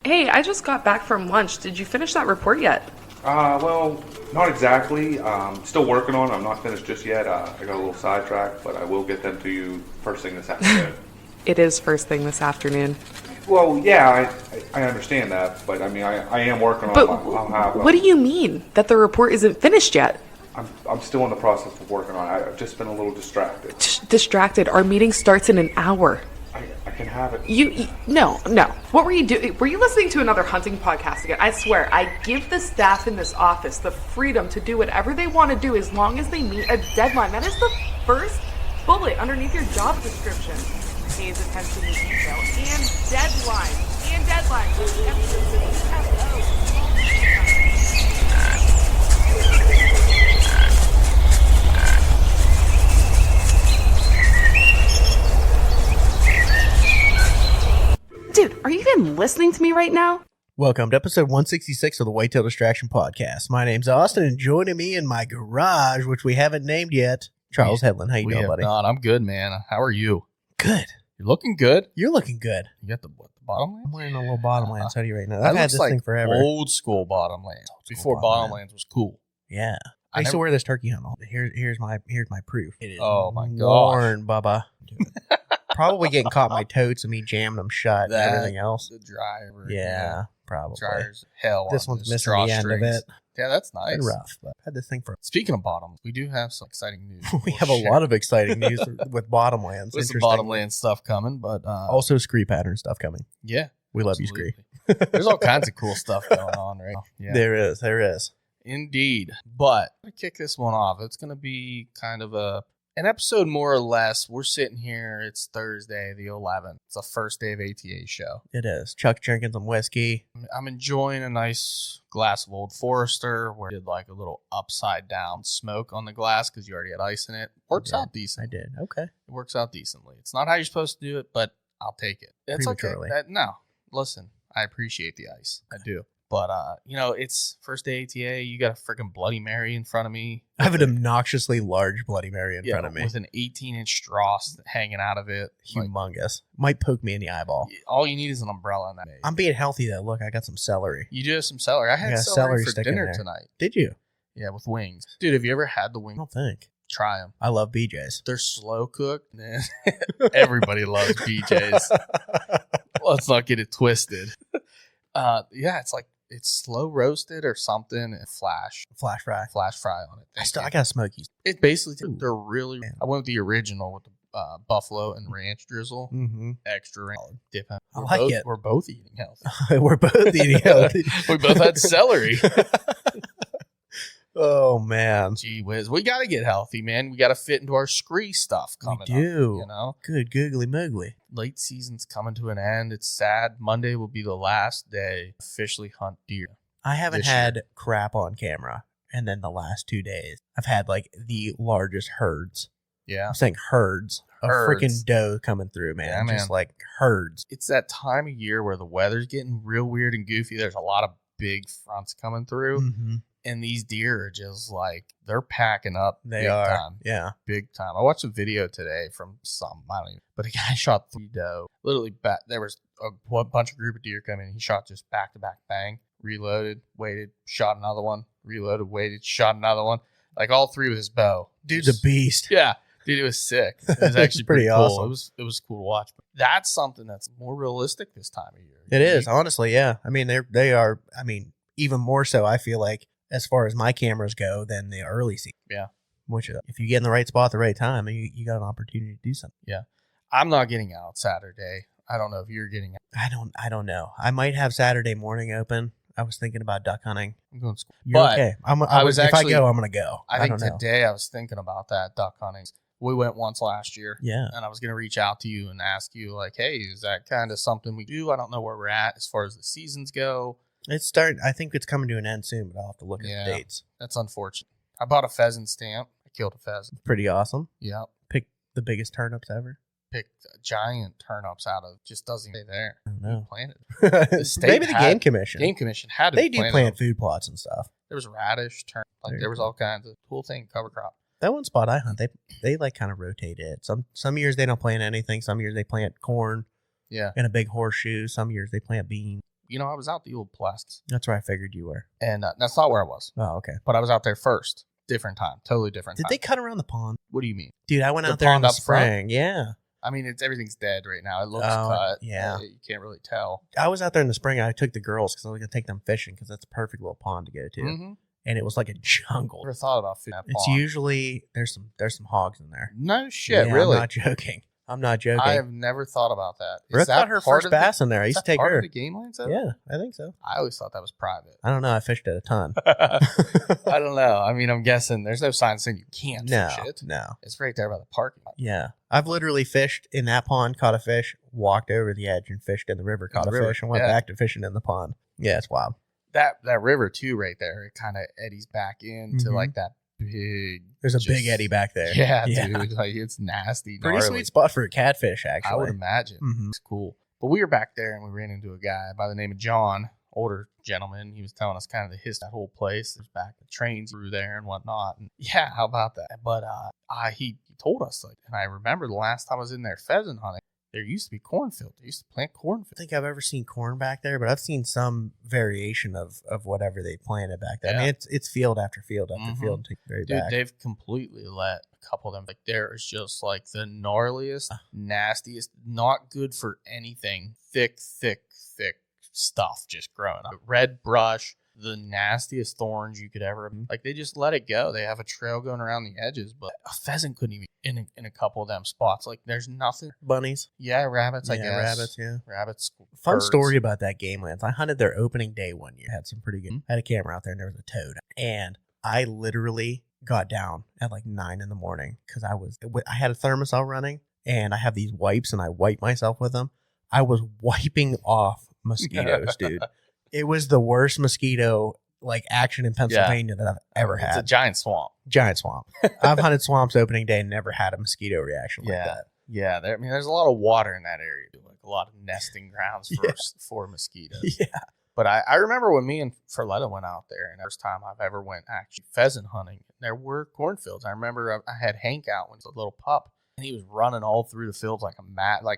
Hey, I just got back from lunch. Did you finish that report yet? Well, not exactly. Still working on it. I'm not finished just yet. I got a little sidetracked, but I will get them to you first thing this afternoon. It is first thing this afternoon. Well, yeah, I understand that, but I mean, I am working on But it. I'll have, what do you mean that the report isn't finished yet? I'm still in the process of working on it. I've just been a little distracted. Distracted. Our meeting starts in an hour. I can have it. No. What were you doing? Were you listening to another hunting podcast again? I swear, I give the staff in this office the freedom to do whatever they want to do as long as they meet a deadline. That is the first bullet underneath your job description. Pays attention to detail and deadlines. And deadlines. Dude, are you even listening to me right now? Welcome to episode 166 of the Whitetail Distraction Podcast. My name's Austin, and joining me in my garage, which we haven't named yet, Charles Hedlund. How you doing, buddy? I'm good, man. How are you? Good. You're looking good. You're looking good. You got the Bottomlands? I'm wearing a little Bottomlands hoodie right now. That I've had looks this like thing forever. old school Bottomlands. Before Bottomlands was cool. Yeah. I used to wear this turkey hunt. Here's my proof. It is my worn, Bubba. Probably getting caught in my totes and me jamming them shut and everything else. The dryer. Yeah, probably. Dryer's hell. This one's missing the end of it. Yeah, that's nice. It's rough, but I've had this thing for... Speaking of bottoms, we do have some exciting news. We have a lot of exciting news with Bottomlands. There's some Bottomland stuff coming, but... also scree pattern stuff coming. Yeah. We love you, scree. There's all kinds of cool stuff going on right now. Yeah. There is. Indeed. But to kick this one off, it's going to be kind of an episode more or less. We're sitting here. It's Thursday, the 11th. It's the first day of ATA show. It is. Chuck drinking some whiskey. I'm enjoying a nice glass of Old Forester where I did like a little upside down smoke on the glass because you already had ice in it. Works out decent. I did. Okay. It works out decently. It's not how you're supposed to do it, but I'll take it. It's okay. No, listen, I appreciate the ice. I do. But, it's first day ATA. You got a freaking Bloody Mary in front of me. I have an obnoxiously large Bloody Mary in front of me. With an 18-inch straw hanging out of it. Humongous. Might poke me in the eyeball. All you need is an umbrella in that. I'm being healthy, though. Look, I got some celery. You do have some celery. I had celery for dinner tonight. Did you? Yeah, with wings. Dude, have you ever had the wings? I don't think. Try them. I love BJ's. They're slow cooked. Everybody loves BJ's. Let's not get it twisted. It's like it's slow roasted or something and flash fry on it. I got smokies. It basically they're really. I went with the original with the buffalo and ranch drizzle. Mm-hmm. Extra ranch dip. I like it. We're both eating healthy. We're both eating healthy. We both had celery. Oh man, gee whiz, we got to get healthy, man. We got to fit into our scree stuff coming up. We do. Good googly moogly. Late season's coming to an end. It's sad. Monday will be the last day to officially hunt deer. I haven't had crap on camera, and then the last 2 days, I've had like the largest herds. Yeah, I'm saying herds of freaking doe coming through, man. Yeah, man. Just like herds. It's that time of year where the weather's getting real weird and goofy. There's a lot of big fronts coming through. Mm-hmm. And these deer are just like, they're packing up. They are. Time. Yeah. Big time. I watched a video today from but a guy shot 3 doe. Literally, there was a bunch of group of deer coming. He shot just back to back, bang, reloaded, waited, shot another one, reloaded, waited, shot another one. Like all 3 with his bow. Dude's a beast. Yeah. Dude, it was sick. It was actually pretty cool. Awesome. It was cool to watch. But that's something that's more realistic this time of year. It is, honestly, yeah. I mean, they are, even more so, I feel like, as far as my cameras go, than the early season. Yeah. Which, if you get in the right spot at the right time, you got an opportunity to do something. Yeah. I'm not getting out Saturday. I don't know if you're getting out. I don't know. I might have Saturday morning open. I was thinking about duck hunting. I'm going to school. You're okay. If I go, I'm going to go. I think today I was thinking about that duck hunting. We went once last year. Yeah. And I was going to reach out to you and ask you, like, hey, is that kind of something we do? I don't know where we're at as far as the seasons go. I think it's coming to an end soon, but I'll have to look at the dates. That's unfortunate. I bought a pheasant stamp. I killed a pheasant. Pretty awesome. Yeah. Picked the biggest turnips ever. Picked giant turnips out of, just doesn't stay there. I don't know. Planted. Maybe the Game Commission. Game Commission had to. They do plant food plots and stuff. There was radish, turnip, there was all kinds of cool thing, cover crop. That one spot I hunt, they like kind of rotate it. Some years they don't plant anything. Some years they plant corn. Yeah. In a big horseshoe. Some years they plant beans. I was out the old Pulaski. That's where I figured you were. And that's not where I was. Oh, okay. But I was out there first. Different time. Totally different Did time. they cut around the pond? What do you mean? Dude, I went The out there in pond the up front? spring. Yeah. I mean, everything's dead right now. It looks Oh, cut. yeah. You can't really tell. I was out there in the spring. I took the girls because I was going to take them fishing because that's a perfect little pond to go to. Mm-hmm. And it was like a jungle. Never thought about fishing that It's pond. usually, there's some hogs in there. No shit, Yeah, really? I'm not joking. I have never thought about that. Is Brooke that got her part first of the- bass in there. I is used to that take part her. of the game lands? Yeah, I think so. I always thought that was private. I don't know. I fished it a ton. I don't know. I mean, I'm guessing there's no sign saying you can't No, fish it. no. It's right there by the parking lot. Yeah. I've literally fished in that pond, caught a fish, walked over the edge and fished in the river, caught the a river, fish, and went yeah. back to fishing in the pond. Yeah, it's wild. That river too, right there. It kind of eddies back into Mhm. like that big. There's a just- big eddy back there. Yeah, dude. Like it's nasty. Pretty gnarly. sweet spot for a catfish, I would actually. imagine. Mhm. It's cool. But we were back there and we ran into a guy by the name of John, older gentleman. He was telling us kind of the history of that whole place. There's back the trains through there and whatnot. And yeah, how about that? But he told us, like, and I remember the last time I was in there pheasant hunting, there used to be cornfield. They used to plant I cornfield. don't think I've ever seen corn back there, but I've seen some variation of whatever they planted back there. I Yeah. mean, it's field after field after Mhm. field. Take it very Dude, back. they've completely let a couple of them. Like, there is just like the gnarliest, nastiest, not good for anything, thick stuff just growing up. Red brush, the nastiest thorns you could ever. Like, they just let it go. They have a trail going around the edges, but a pheasant couldn't even in a couple of them spots. Like, there's nothing. Bunnies. Yeah, rabbits, I Yeah, guess. rabbits, yeah. Rabbits. Fun birds. story about that game lands. I hunted their opening day one year. Had some pretty good. Mhm. I had a camera out there and there was a toad. And I literally got down at like 9 in the morning because I had a thermosol running and I have these wipes and I wipe myself with them. I was wiping off mosquitoes, dude. It was the worst mosquito like action in Pennsylvania that I've ever It's a had. giant swamp. Giant swamp. I've hunted swamps opening day and never had a mosquito reaction like that. Yeah. I mean, there's a lot of water in that area. Like a lot of nesting grounds for mosquitoes. Yeah. But I remember when me and Ferletta went out there, and the first time I've ever went actually pheasant hunting, there were cornfields. I remember I had Hank out when he was a little pup, and he was running all through the fields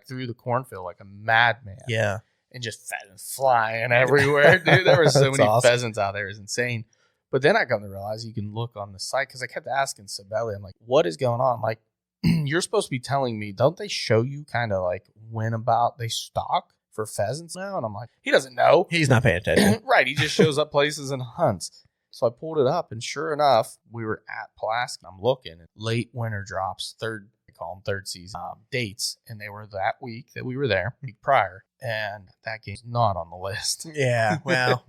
through the cornfield like a madman. Yeah. And just pheasants flying everywhere, dude. There were so That's many awesome. pheasants out there. It was insane. But then I come to realize you can look on the site because I kept asking Sabelli, I'm like, what is going on? Like, you're supposed to be telling me, don't they show you kind of like when about they stock for pheasants now? And I'm like, he doesn't know. He's not paying attention. Right. He just shows up places and hunts. So I pulled it up, and sure enough, we were at Pulaski. I'm looking, and late winter drops, they call them third season dates, and they were that week that we were there, week prior, and that game's not on the list. Yeah. Well,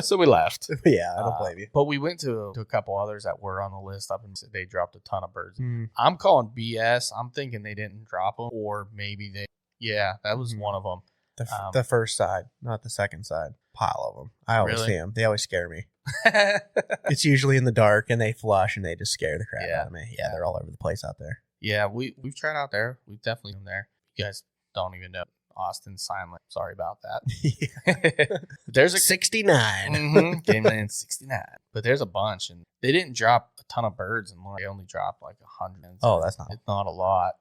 So we left. yeah, I don't blame you. But we went to a couple others that were on the list up and they dropped a ton of birds. Mm. I'm calling BS. I'm thinking they didn't drop them, or maybe that was Mhm. one of them. The first side, not the second side. Pile of them. I always Really? see them. They always scare me. It's usually in the dark and they flush and they just scare the crap out of me. Yeah, they're all over the place out there. Yeah, we've tried out there. We've definitely been there. You guys don't even know Austin Silent. Sorry about that. There's a 69. Mhm, Game Land 69, but there's a bunch, and they didn't drop a ton of birds, and they only dropped like 100. Oh, that's not. It's not a lot.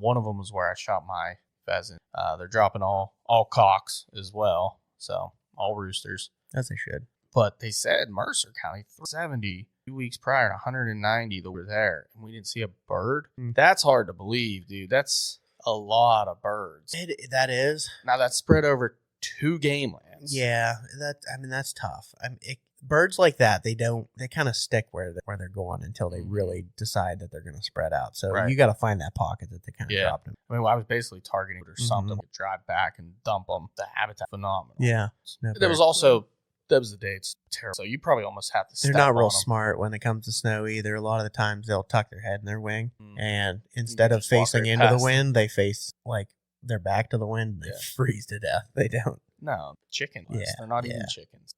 One of them was where I shot my pheasant. They're dropping all cocks as well, so all roosters. As they should. But they said Mercer County 70 2 weeks prior, 190 that were there, and we didn't see a bird. Mm. That's hard to believe, dude. That's a lot of birds. That is. Now that's spread over 2 game lands. Yeah, that's tough. Birds like that, they kind of stick where they're going until they really decide that they're going to spread out. So Right. you got to find that pocket that they kind of Yeah. dropped them. I mean, I was basically targeting or something. Mhm. Could drive back and dump them. The habitat phenomenal. Yeah. No There was birds. also that was the day. It's terrible. So you probably almost have to. They're step not real on 'em. smart when it comes to snow either. A lot of the times they'll tuck their head in their wing, Mm. and instead of just walk facing right into the past wind, they face like their back to the wind. And they Yeah. freeze to death. They don't. No, chicken. Yeah, They're not even yeah. chickens.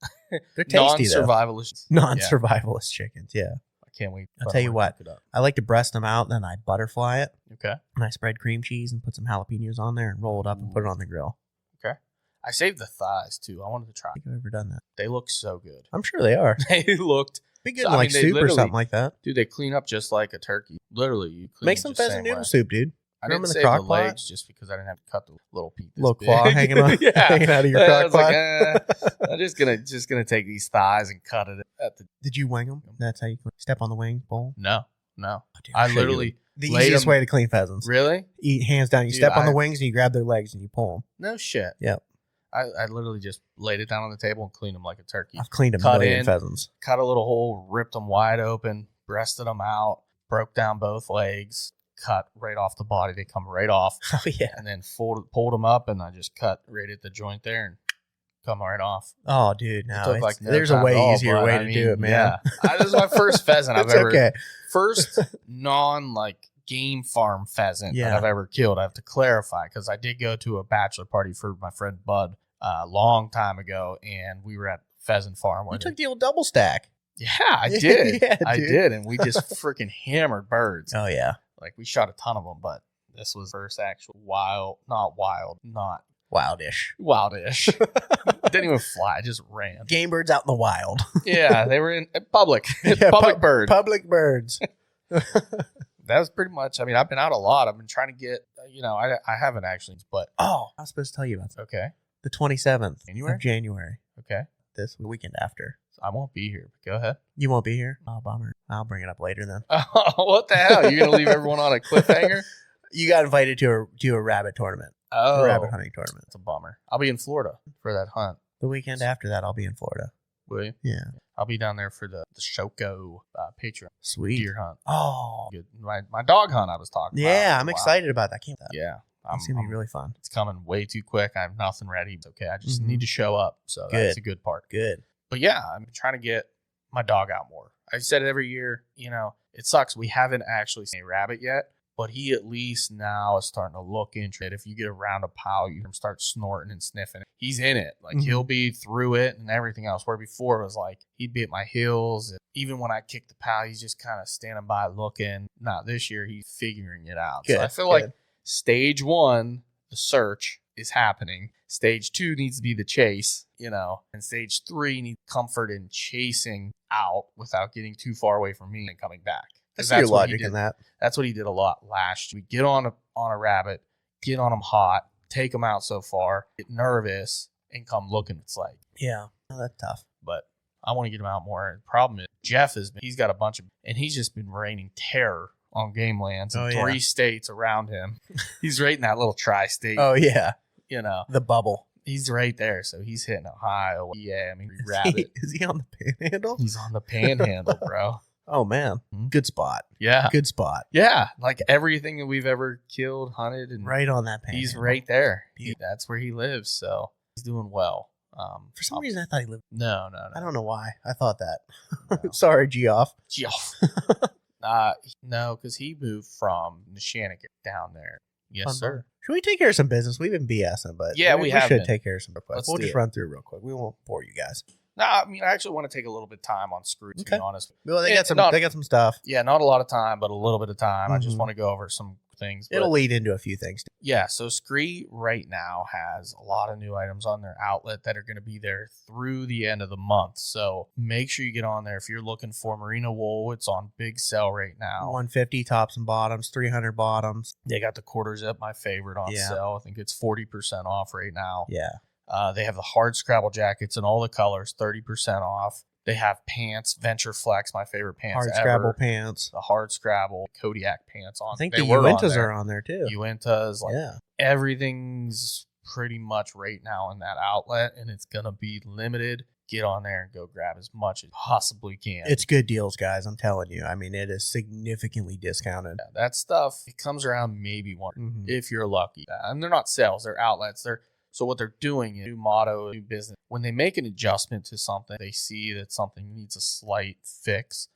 They're tasty though. Non-survivalist. Non-survivalist chickens. Yeah. I can't wait. I'll tell you what. Look it up. I like to breast them out, then I butterfly it, Okay. and I spread cream cheese and put some jalapenos on there and roll it up and put it on the grill. I saved the thighs too. I wanted to try. I think I've ever done that. They look so good. I'm sure they are. They looked. Be good So, in I like mean, they soup or literally- something like that. Dude, they clean up just like a turkey. Literally, you clean Make it some just the pheasant same noodle way. soup, dude. I Throw 'em didn't in the save crock the pot? legs just because I didn't have to cut the little piece. Little claw hanging hanging out of your I crock was like, pot. I'm just gonna take these thighs and cut it at the. Did you wing them? That's how you step on the wing bowl? No. Oh, dude, I I'll show you literally the laid easiest 'em- way to clean pheasants. Really? Eat hands down. You Dude, step on the I- wings and you grab their legs and you pull them. No shit. Yep. I literally just laid it down on the table and cleaned them like a turkey. I've cleaned a Cut million in. pheasants. Cut a little hole, ripped them wide open, breasted them out, broke down both legs, cut right off the body. They come right off. Oh yeah. And then pulled them up, and I just cut right at the joint there and come right off. Oh, dude, It no. took, like, no There's a time way at all, easier but, way I to mean, do it, man. Yeah. This is my first pheasant I've It's ever. okay. First non game farm pheasant Yeah. that I've ever killed. I have to clarify because I did go to a bachelor party for my friend Bud a long time ago, and we were at pheasant farm. You Where took the old double stack. yeah, I did. Yeah, I dude. did, and we just freaking hammered birds. Oh yeah. Like we shot a ton of them, but this was first actual not Wildish. wildish. Didn't even fly, just ran. Game birds out in the wild. Yeah, they were in public, Yeah, public bird. Public birds. That was pretty much. I mean, I've been out a lot. I've been trying to get. I haven't actually, but Oh, I was supposed to tell you about that. okay, The 27th January? of January. okay. This weekend after. So I won't be here. But go ahead. You won't be here? Oh, bummer. I'll bring it up later then. Oh, what the hell? You're gonna leave everyone on a cliffhanger? You got invited to a rabbit tournament. Oh, A rabbit hunting tournament. That's a bummer. I'll be in Florida for that hunt. The weekend after that, I'll be in Florida. Will you? Yeah. I'll be down there for the Shoko Patreon Sweet. deer hunt. Oh. Good. My dog hunt I was talking about. Yeah, I'm Wow. excited about that. I can't. Yeah. It's going to be really fun. It's coming way too quick. I have nothing ready. It's okay. I just Mhm. need to show up. So that's Good. a good part. Good. But yeah, I'm trying to get my dog out more. I said it every year, it sucks. We haven't actually seen a rabbit yet, but he at least now is starting to look interested. If you get around a pile, you can start snorting and sniffing. He's in it. Like Mhm. he'll be through it and everything else. Where before it was like he'd be at my heels. And even when I kick the pile, he's just kind of standing by looking. Not this year. He's figuring it out. Good, So I feel good. like stage 1, the search is happening. Stage 2 needs to be the chase, and stage 3 needs comfort in chasing out without getting too far away from me and coming back. I 'Cause see your that's what he logic did. in that. That's what he did a lot last year. We get on a rabbit, get on him hot, take him out so far, get nervous, and come looking. It's like, Yeah. Oh, that's tough. but I want to get him out more. The problem is he's got a bunch of, and he's just been raining terror on game lands in Oh, yeah. 3 states around him. He's right in that little tri-state, Oh, yeah. the bubble. he's right there. So he's hitting Ohio. Yeah, I mean, rabbit. Is he on the panhandle? He's on the panhandle, bro. Oh, man. Mhm. Good spot. Yeah. Good spot. Yeah. Like everything that we've ever killed, hunted, and Right on that panhandle. he's right there. Beautiful. That's where he lives. So he's doing well. For some reason, I thought he lived. No. I don't know why. I thought that. No. Sorry, Geoff. Geoff. No, because he moved from Neshannock down there. Yes, Fun sir. bummer. Should we take care of some business? We've been BSing, but Yeah, we have should been. take care of some real quick. Let's We'll do just it. run through real quick. We won't bore you guys. No, I mean, I actually want to take a little bit of time on Screw, to Okay. be honest. Well, they Yeah, got some. not- They got some stuff. Yeah, not a lot of time, but a little bit of time. I just Mhm. want to go over some things. but- It'll lead into a few things. Yeah, so Scree right now has a lot of new items on their outlet that are going to be there through the end of the month. So make sure you get on there. If you're looking for merino wool, it's on big sale right now. 150 tops and bottoms, 300 bottoms. They got the quarter zip, my favorite, on Yeah. sale. I think it's 40% off right now. Yeah. They have the hard scrabble jackets in all the colors, 30% off. They have pants, Venture Flex, my favorite pants Hard ever. scrabble pants. The hard scrabble Kodiak pants on. I think They the were Uintas there. are on there too. Uintas, like Yeah. everything's pretty much right now in that outlet, and it's gonna be limited. Get on there and go grab as much as you possibly can. It's good deals, guys. I'm telling you. I mean, it is significantly discounted. Yeah, that stuff. It comes around maybe one Mhm. if you're lucky. And they're not sales; they're outlets. So what they're doing is new motto, new business. When they make an adjustment to something, they see that something needs a slight fix.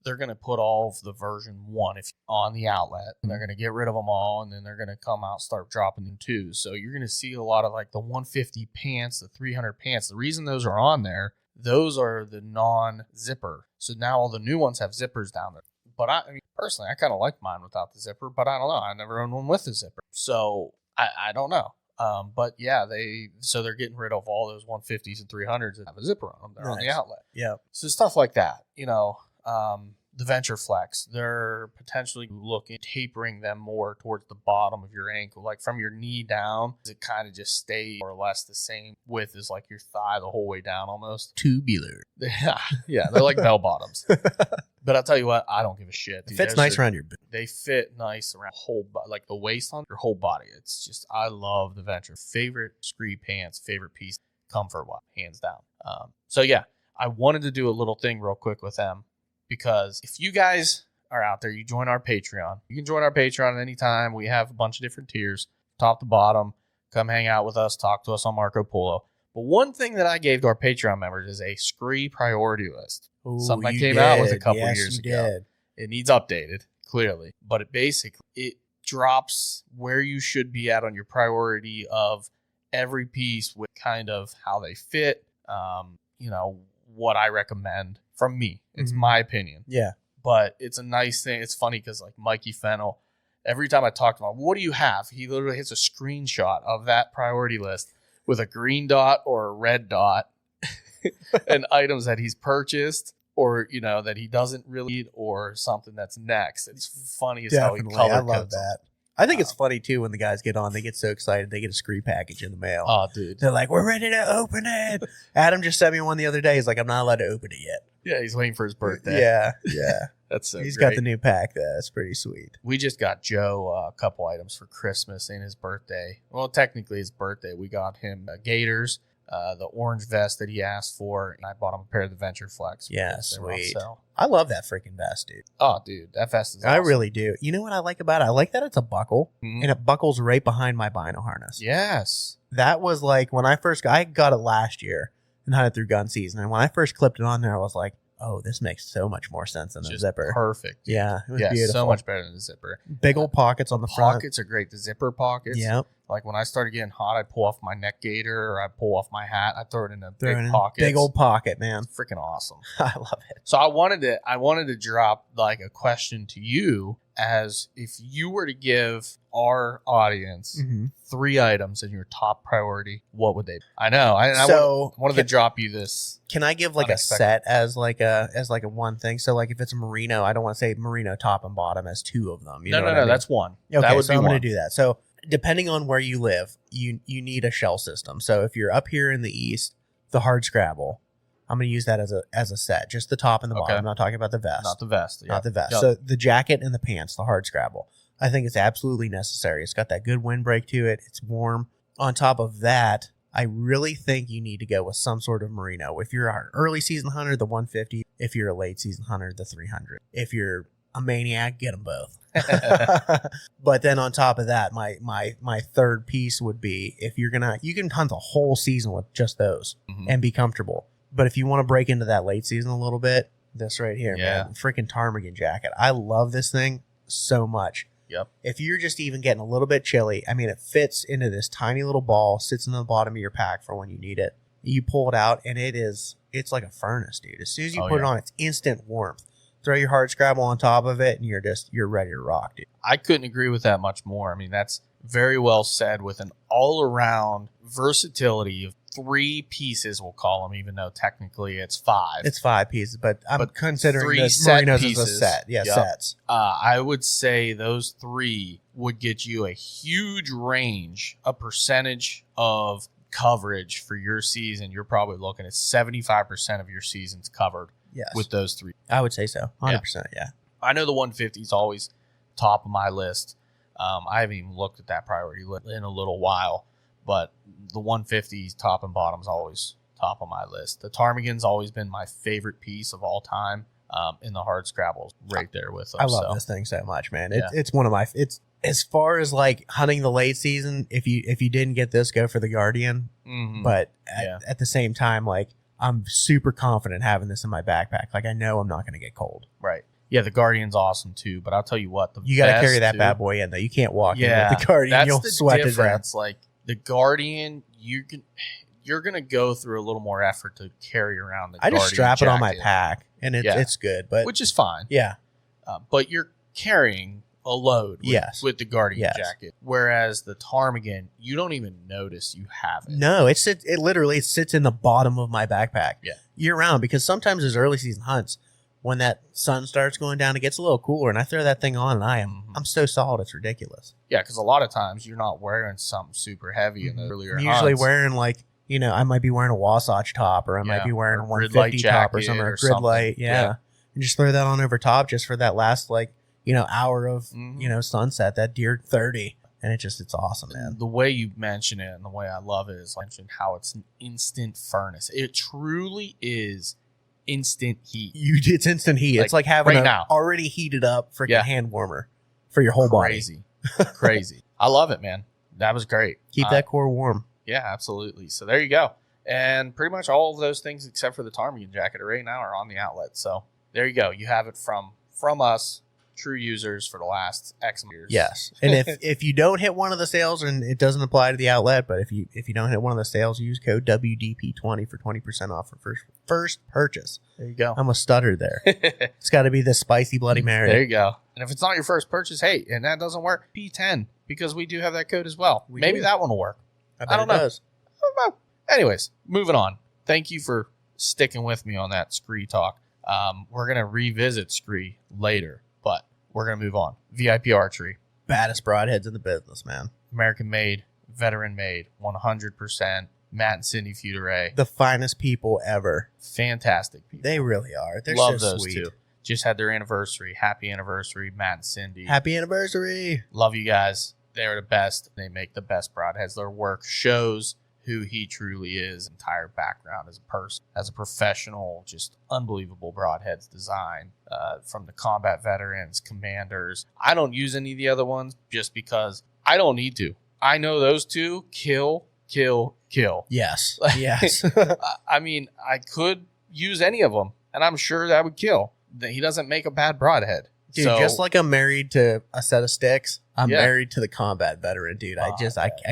They're going to put all of the version 1 on the outlet, and they're going to get rid of them all, and then they're going to come out and start dropping them 2. So you're going to see a lot of like the 150 pants, the 300 pants. The reason those are on there, those are the non-zipper. So now all the new ones have zippers down there. But I mean, personally, I kind of like mine without the zipper, but I don't know. I never owned one with a zipper. So I don't know. But yeah, they're getting rid of all those 150s and 300s that have a zipper on them. They're on the Nice. outlet. Yeah. So stuff like that, the Venture Flex, they're potentially looking tapering them more towards the bottom of your ankle, like from your knee down. It kind of just stays more or less the same width as like your thigh the whole way down almost. Tubular. Yeah, they're like bell bottoms. But I'll tell you what, I don't give a shit. It fits nice around your boot. They fit nice around whole like the waist on your whole body. It's just, I love the Venture. Favorite scree pants, favorite piece, comfort wise, hands down. So yeah, I wanted to do a little thing real quick with them. Because if you guys are out there, you join our Patreon. You can join our Patreon at any time. We have a bunch of different tiers, top to bottom. Come hang out with us, talk to us on Marco Polo. But one thing that I gave to our Patreon members is a scree priority list. Ooh, something I came out with a couple yes, years you ago. did. It needs updated, clearly. But it drops where you should be at on your priority of every piece with kind of how they fit, what I recommend. From me, it's my opinion. Yeah, but it's a nice thing. It's funny because like Mikey Fennel, every time I talk to him, what do you have? He literally hits a screenshot of that priority list with a green dot or a red dot, and items that he's purchased or that he doesn't really need or something that's next. It's funny as how he color I love codes that. I think it's funny too when the guys get on. They get so excited they get a scree package in the mail. Oh, dude, they're like, "We're ready to open it." Adam just sent me one the other day. He's like, "I'm not allowed to open it yet." Yeah, he's waiting for his birthday. Yeah. That's so He's great. got the new pack. That's pretty sweet. We just got Joe a couple items for Christmas and his birthday. Well, technically his birthday. We got him Gators, the orange vest that he asked for, and I bought him a pair of the Venture Flex. Yeah, because they were on sweet. sale. I love that freaking vest, dude. Oh, dude, that vest is awesome. I really do. You know what I like about it? I like that it's a buckle, and it buckles right behind my bino harness. Yes. That was like when I got it last year and hunted through gun season, and when I first clipped it on there, I was like, oh, this makes so much more sense than a zipper. Perfect. Yeah, it was beautiful. So much better than the zipper. Big old pockets on the front. Pockets are great. The zipper pockets. Yep. Like when I started getting hot, I'd pull off my neck gaiter or I'd pull off my hat. I'd throw it in a big pocket. Big old pocket, man. It's freaking awesome. I love it. So I wanted to drop like a question to you as if you were to give our audience 3 items in your top priority, what would they be? I know. I wanted to drop you this. Can I give like a set as like a one thing? So like if it's a merino, I don't want to say merino top and bottom as 2 of them. No, that's one. Okay, that would so be I'm one. going to do that. So depending on where you live, you need a shell system. So if you're up here in the east, the hard scrabble, I'm going to use that as a set, just the top and the bottom. I'm not talking about the vest. Not the vest. Not the vest. Yep. So the jacket and the pants, the hard scrabble, I think it's absolutely necessary. It's got that good windbreak to it. It's warm. On top of that, I really think you need to go with some sort of merino. If you're an early season hunter, the 150. If you're a late season hunter, the 300. If you're a maniac, get them both. But then on top of that, my third piece would be if you can hunt the whole season with just those and be comfortable. But if you want to break into that late season a little bit, this right here, man, freaking ptarmigan jacket. I love this thing so much. Yep. If you're just even getting a little bit chilly, I mean, it fits into this tiny little ball, sits in the bottom of your pack for when you need it. You pull it out, and it's like a furnace, dude. As soon as you put it on, it's instant warmth. Throw your hard scrabble on top of it, and you're ready to rock, dude. I couldn't agree with that much more. I mean, that's very well said with an all-around versatility of 3 pieces, we'll call them, even though technically it's 5. It's 5 pieces, but I'm considering 3 the set merinos pieces. as a set. Yeah, sets. I would say those 3 would get you a huge range, a percentage of coverage for your season. You're probably looking at 75% of your season's covered with those 3. I would say so. 100%, yeah. I know the 150 is always top of my list. I haven't even looked at that priority list in a little while, but the 150 top and bottom is always top of my list. The ptarmigan's always been my favorite piece of all time. In the hard scrabbles, right there with them. I love this thing so much, man. It's one of my. It's as far as like hunting the late season. If you didn't get this, go for the Guardian. But at the same time, like I'm super confident having this in my backpack. Like I know I'm not going to get cold. Right. Yeah, the Guardian's awesome too. But I'll tell you what, you got to carry that bad boy in though. You can't walk in with the Guardian. That's You'll the sweat difference. Like the Guardian, you're going to go through a little more effort to carry around the Guardian. I just strap it on my jacket. pack, and it's good. But which is fine. Yeah. But you're carrying a load with the Guardian jacket. Whereas the ptarmigan, you don't even notice you have it. No, it literally sits in the bottom of my backpack year round because sometimes there's early season hunts when that sun starts going down, it gets a little cooler, and I throw that thing on, and I'm so solid, it's ridiculous. Yeah, because a lot of times you're not wearing something super heavy in the earlier I'm usually hunts. wearing like, you know, I might be wearing a Wasatch top, or I might be wearing a or grid light 150 top or jacket something, or or grid something. light, Yeah. and just throw that on over top just for that last, like, you know, hour of Mhm. you know, sunset, that deer 30, and it's awesome, man. The way you mention it and the way I love it is mention how it's an instant furnace. It truly is instant heat. It's instant heat. It's like having right a now. already heated up freaking Yeah. hand warmer for your whole body. Crazy. Crazy. I love it, man. That was great. Keep that core warm. Yeah, absolutely. So there you go. And pretty much all of those things except for the ptarmigan jacket right now are on the outlet. So there you go. You have it from us, true users, for the last X years. Yes, and if you don't hit one of the sales, and it doesn't apply to the outlet, but if you don't hit one of the sales, use code WDP20 for 20% off for first purchase. There you go. I'm a stutter there. It's got to be the spicy Bloody Mary. There you go. And if it's not your first purchase, hey, and that doesn't work, P10, because we do have that code as well. Maybe do. that one will work. bet I don't it know. does. Anyways, moving on. Thank you for sticking with me on that Scree talk. We're going to revisit Scree later, but we're going to move on. VIP Archery, Baddest broadheads in the business, man. American made, veteran made, 100%. Matt and Cindy Feuderay. The finest people ever. Fantastic people. They really are. They're Love so those sweet. two. Just had their anniversary. Happy anniversary, Matt and Cindy. Happy anniversary. Love you guys. They're the best. They make the best broadheads. Their work shows who he truly is, entire background as a person, as a professional, just unbelievable broadheads design, from the combat veterans, commanders. I don't use any of the other ones just because I don't need to. I know those two kill. Yes. Yes. I mean, I could use any of them, and I'm sure that would kill. He doesn't make a bad broadhead. Dude, So- just like I'm married to a set of sticks, I'm Yeah. married to the combat veteran, dude. I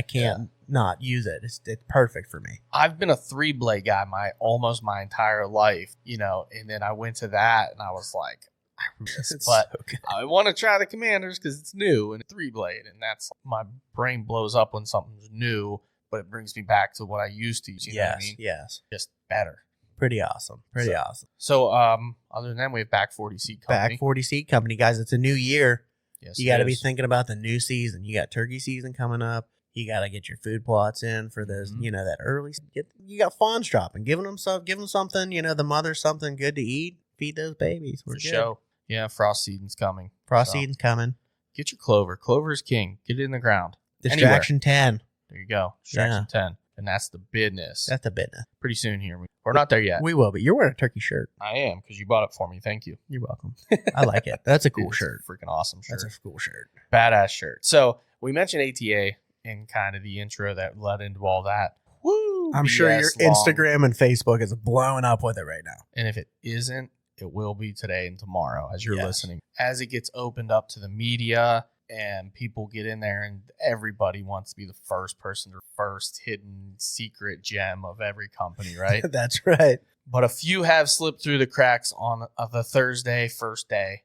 can't not use it. It's perfect for me. I've been a 3-blade guy almost my entire life, and then I went to that and I was like, I this, It's but so good. I want to try the commanders because it's new and 3-blade, and that's my brain blows up when something's new, but it brings me back to what I used to use. You know what I mean? Yes. Just better. Pretty awesome. Awesome. So, other than that, we have Back 40 Seed Company. Back 40 Seed Company, guys. It's a new year. Yes, You got to it be is. thinking about the new season. You got turkey season coming up. You got to get your food plots in for those, Mhm. that early. You got fawns dropping, giving them something, the mother something good to eat. Feed those babies. We're For good. show. Yeah, frost season's coming. Frost So, season's coming. Get your clover. Clover is king. Get it in the ground. Distraction 10. There you go. Distraction 10. And that's the business. That's a business. Pretty soon here. We're not there yet. We will, but you're wearing a turkey shirt. I am, because you bought it for me. Thank you. You're welcome. I like it. That's a cool Dude, it's shirt. a freaking awesome shirt. That's a cool shirt. Badass shirt. So we mentioned ATA in kind of the intro that led into all that. Woo! I'm sure your BS long. Instagram and Facebook is blowing up with it right now. And if it isn't, it will be today and tomorrow as you're Yes. listening. As it gets opened up to the media and people get in there, and everybody wants to be the first person or first hidden secret gem of every company, right? That's right. But a few have slipped through the cracks on the Thursday, first day.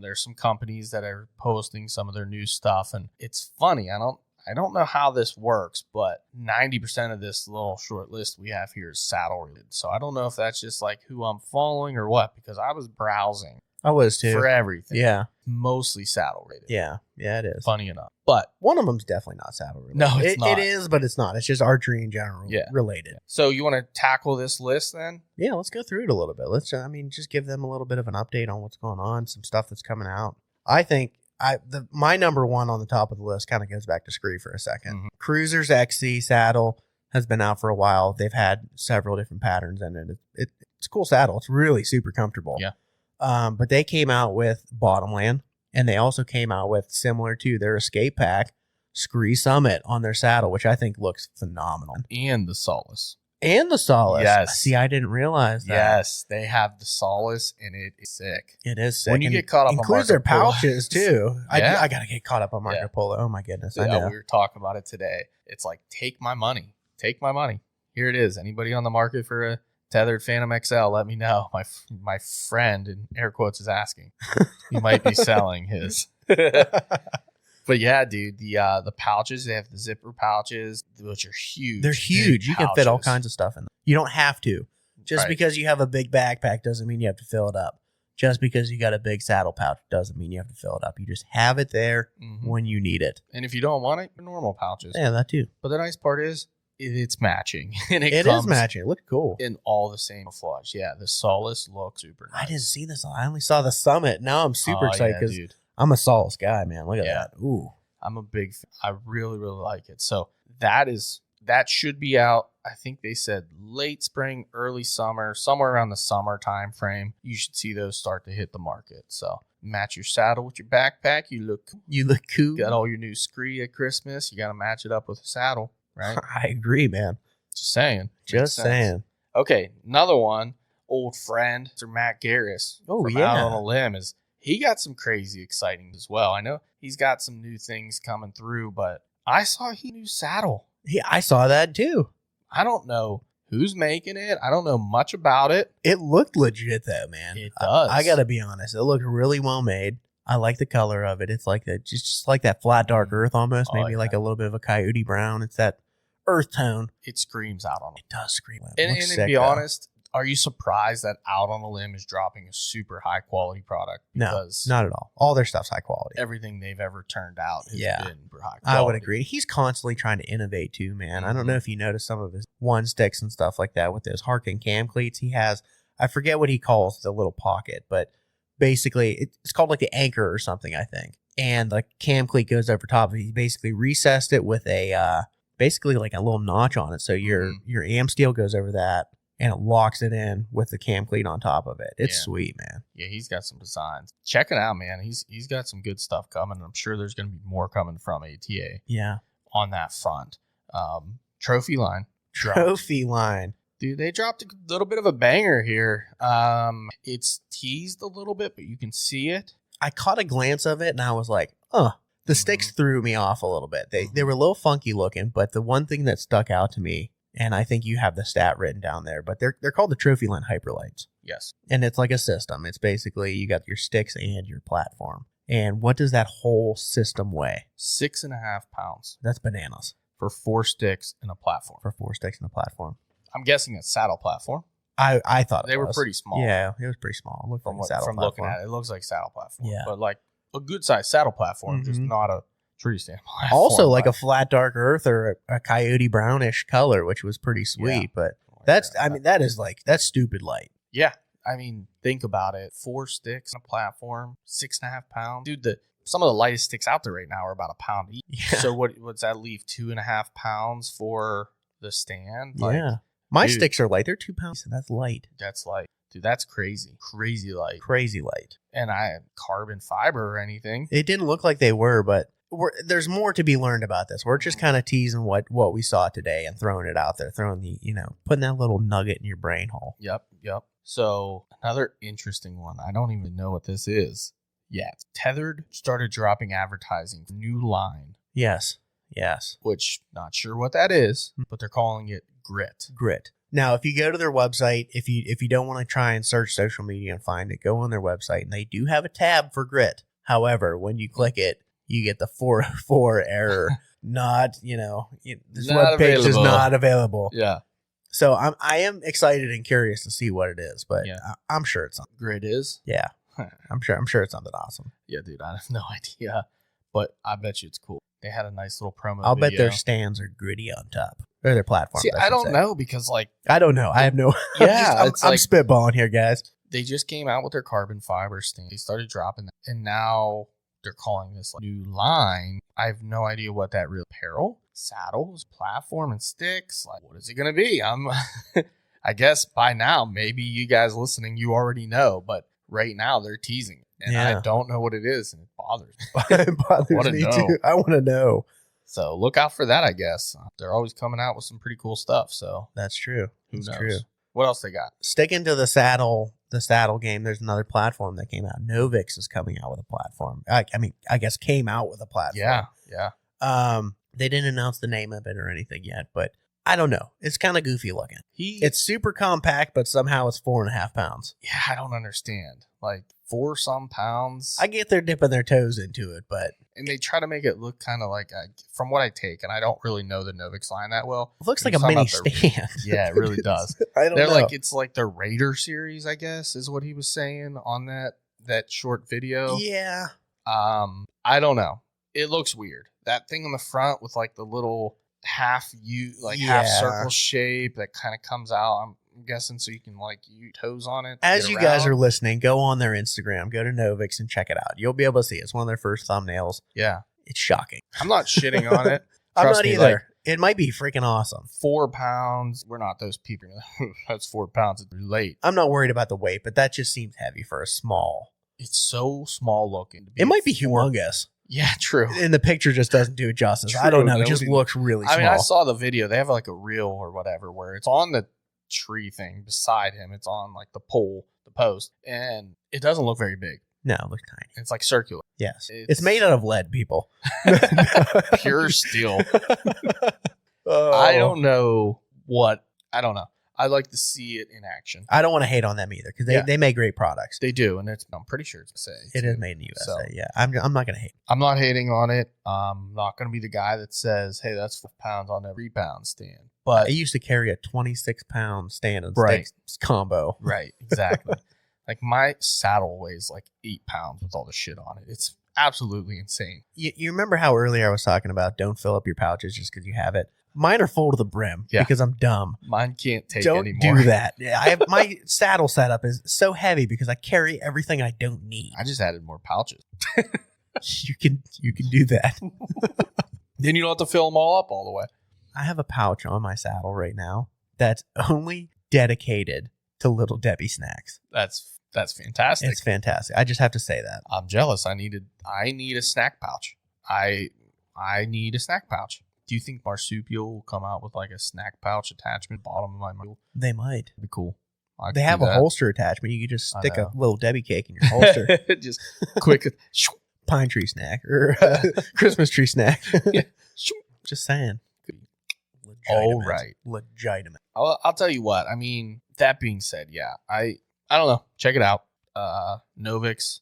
There's some companies that are posting some of their new stuff, and it's funny. I don't know how this works, but 90% of this little short list we have here is saddle related. So I don't know if that's just like who I'm following or what, because I was browsing I was too. for everything. Yeah. Mostly saddle related. Yeah. Yeah, it is. Funny enough. But One of them's definitely not saddle related. No, it's not. It is, but it's not. It's just archery in general Yeah. related. so you want to tackle this list then? Yeah, let's go through it a little bit. Just give them a little bit of an update on what's going on, some stuff that's coming out. I think my number one on the top of the list kind of goes back to Scree for a second. Mhm. Cruiser's XC saddle has been out for a while. They've had several different patterns in it. It's a cool saddle. It's really super comfortable. Yeah. But they came out with Bottomland, and they also came out with, similar to their escape pack, Scree Summit on their saddle, which I think looks phenomenal. And the Solace. And the Solace. Yes. See, I didn't realize that. Yes, they have the Solace, and it is sick. It is sick. When you And get caught up on includes their Marco Polo. pouches too. Yeah. I gotta get caught up on Marco Yeah. Polo. Oh my goodness. I Yeah, know. we were talking about it today. It's like, take my money. Take my money. Here it is. Anybody on the market for a tethered Phantom XL, let me know. My friend, in air quotes, is asking. He might be selling his. But yeah, dude, the pouches, they have the zipper pouches, which are huge. They're huge. big You can fit all pouches. kinds of stuff in them. You don't have to. Just Right. because you have a big backpack doesn't mean you have to fill it up. just because you got a big saddle pouch doesn't mean you have to fill it up. You just have it there when you need it. And if you don't want it, normal pouches. Yeah, that too. But the nice part is it's matching. And It comes is matching. It looks cool. in all the same camouflage. Yeah, the Solace looks super nice. I didn't see this. I only saw the Summit. Now I'm super excited because dude. I'm a Solace guy, man. Look at that. Ooh. I'm a big fan. I really, really like it. So that should be out. I think they said late spring, early summer, somewhere around the summer time frame. You should see those start to hit the market. So match your saddle with your backpack. You look cool. got all your new scree at Christmas. You got to match it up with a saddle, right? I agree, man. Just saying. Just saying. Okay, another one. Old friend, Sir Matt Garris. From Out on a Limb he got some crazy exciting as well. I know he's got some new things coming through, but I saw he new saddle. Yeah, I saw that too. I don't know who's making it. I don't know much about it. It looked legit though, man. It does. I gotta be honest. It looked really well made. I like the color of it. It's like that, just like that flat dark earth almost. Maybe like a little bit of a coyote brown. It's that earth tone. It screams Out on a Limb. It does scream. And to be honest, are you surprised that Out on a Limb is dropping a super high quality product? Because no, not at all. All their stuff's high quality. everything they've ever turned out has been super high quality. I would agree. He's constantly trying to innovate too, man. I don't know if you noticed some of his one sticks and stuff like that with those Harkin cam cleats he has. I forget what he calls the little pocket, but basically it's called like the anchor or something, I think. And the cam cleat goes over top of it. He basically recessed it with a basically like a little notch on it. So your am steel goes over that. And it locks it in with the cam cleat on top of it. It's sweet, man. Yeah, he's got some designs. Check it out, man. He's got some good stuff coming. I'm sure there's going to be more coming from ATA. Yeah, on that front. Trophy line. Trophy line. Dude, they dropped a little bit of a banger here. It's teased a little bit, but you can see it. I caught a glance of it, and I was like, the sticks threw me off a little bit. They were a little funky looking, but the one thing that stuck out to me, and I think you have the stat written down there, but they're called the Trophy Line Hyperlights. Yes. And it's like a system. It's basically you got your sticks and your platform. And what does that whole system weigh? 6.5 pounds. That's bananas. For 4 sticks and a platform. For 4 sticks and a platform. I'm guessing it's saddle platform. I thought they were pretty small. Yeah, it was pretty small. It looked from like a saddle from platform. looking at it, it looks like saddle platform. Yeah. But like a good sized saddle platform, just not a tree stand platform. Also, like a flat dark earth or a coyote brownish color, which was pretty sweet. But that's that's stupid light. Yeah. I mean, think about it. 4 sticks on a platform, 6.5 pounds. Dude, some of the lightest sticks out there right now are about a pound each. Yeah. So what's that leave? 2.5 pounds for the stand? Yeah. My sticks are light. They're 2 pounds. So that's light. That's light. Dude, that's crazy. Crazy light. Crazy light. And I carbon fiber or anything. It didn't look like they were, but there's more to be learned about this. We're just kind of teasing what we saw today and throwing it out there, putting that little nugget in your brain hole. Yep. So another interesting one. I don't even know what this is yet. Tethered started dropping advertising for new line. Yes. Which, not sure what that is, but they're calling it Grit. Now, if you go to their website, if you don't want to try and search social media and find it, go on their website, and they do have a tab for Grit. However, when you click it, you get the 404 error. This Not webpage is available. not available. Yeah. So I am excited and curious to see what it is, but I'm sure it's something. Grit is? Yeah. I'm sure it's something awesome. Yeah, dude, I have no idea, but I bet you it's cool. They had a nice little promo I'll bet video. their stands are gritty on top. Or their platforms. See, I don't know because I don't know. I have no. Yeah, I'm spitballing here, guys. They just came out with their carbon fiber stand. They started dropping that, and now they're calling this new line. I have no idea what that real apparel, saddles, platform, and sticks. Like, what is it going to be? I guess by now, maybe you guys listening, you already know, but right now they're teasing it, and I don't know what it is, and it bothers me. It bothers me too. I want to know. So look out for that, I guess. They're always coming out with some pretty cool stuff. So that's true. Who knows? True. What else they got? Sticking to the saddle game, there's another platform that came out. Novix is coming out with a platform. I guess came out with a platform. Yeah. They didn't announce the name of it or anything yet, but I don't know. It's kind of goofy looking. It's super compact, but somehow it's 4.5 pounds. Yeah, I don't understand. Like 4 some pounds. I get they're dipping their toes into it, but and they try to make it look kind of like, from what I take, and I don't really know the Novix line that well. it looks like a mini stand. Yeah, it really does. I don't know. Like, it's like the Raider series, I guess, is what he was saying on that short video. Yeah. I don't know. It looks weird. That thing on the front with like the little half circle shape that kind of comes out. I'm guessing so you can like use toes on it. As you guys are listening, go on their Instagram, go to Novix and check it out. You'll be able to see it. It's one of their first thumbnails. Yeah. It's shocking. I'm not shitting on it. I'm not me, either. like, It might be freaking awesome. 4 pounds. We're not those people. That's 4 pounds. It's late. I'm not worried about the weight, but that just seems heavy for a small. It's so small looking. It might be humongous. Yeah, true. And the picture just doesn't do it justice. True, I don't know. It just looks really small. I mean, I saw the video. They have like a reel or whatever where it's on the tree thing beside him. It's on like the pole, the post, and it doesn't look very big. No, it looks tiny. It's like circular. Yes. It's made out of lead, people. Pure steel. Oh. I don't know. I'd like to see it in action. I don't want to hate on them either because they make great products. They do, and I'm pretty sure it's USA. It is made in the USA. So, yeah, I'm not going to hate. I'm not hating on it. I'm not going to be the guy that says, "Hey, that's 4 pounds on a 3-pound stand." But I used to carry a 26-pound stand and right. sticks combo. Right, exactly. Like my saddle weighs like 8 pounds with all the shit on it. It's absolutely insane. You remember how earlier I was talking about don't fill up your pouches just because you have it? Mine are full to the brim because I'm dumb. Mine can't take don't anymore. Do that. I have my saddle setup is so heavy because I carry everything I don't need. I just added more pouches. You can do that. Then you don't have to fill them all up all the way. I have a pouch on my saddle right now that's only dedicated to Little Debbie snacks. That's fantastic. It's fantastic. I just have to say that. I'm jealous. I need a snack pouch. I need a snack pouch. Do you think Marsupial will come out with like a snack pouch attachment bottom of my mule? They might. That'd be cool. They have a holster attachment. You could just stick a Little Debbie cake in your holster. Just quick. Pine tree snack or Christmas tree snack. Yeah. Just saying. All right. Legitimate. I'll tell you what. I mean, that being said, yeah, I don't know. Check it out. Novix